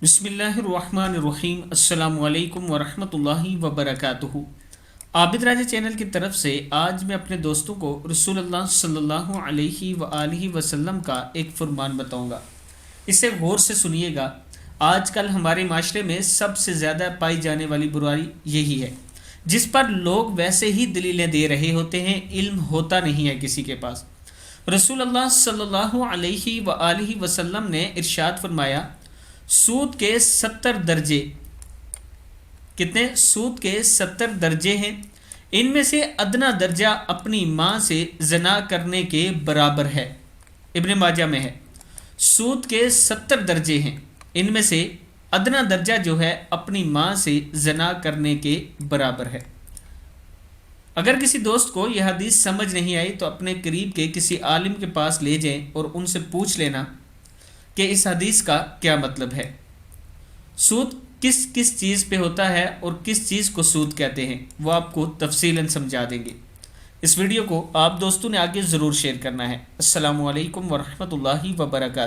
बिस्मिल्लाहिर्रहमानिर्रहीम। अस्सलामु अलैकुम वरहमतुल्लाहि वबरकातुहू। आबिद राजा चैनल की तरफ से आज मैं अपने दोस्तों को रसूलुल्लाह सल्लल्लाहु अलैहि वआलिहि वसल्लम का एक फरमान बताऊंगा। इसे गौर से सुनिएगा। आजकल हमारे माशरे में सबसे ज़्यादा पाई जाने वाली बुराई यही है, जिस पर लोग वैसे ही दलीलें दे रहे होते हैं, इल्म होता नहीं है किसी के पास। रसूलुल्लाह सल्लल्लाहु अलैहि वआलिहि वसल्लम ने इरशाद फरमाया, सूद के 70 दर्जे। कितने? सूद के 70 दर्जे हैं। इनमें से अदना दर्जा अपनी माँ से जना करने के बराबर है। इब्न माजा में है। सूद के 70 दर्जे हैं, इनमें से अदना दर्जा जो है अपनी माँ से जना करने के बराबर है। अगर किसी दोस्त को यह हदीस समझ नहीं आई तो अपने करीब के किसी आलिम के पास ले जाएं और उनसे पूछ लेना कि इस हदीस का क्या मतलब है। सूद किस किस चीज़ पे होता है और किस चीज़ को सूद कहते हैं, वो आपको तफसीलन समझा देंगे। इस वीडियो को आप दोस्तों ने आगे ज़रूर शेयर करना है। अस्सलामु अलैकुम वरहमतुल्लाहि वबरकातुहू।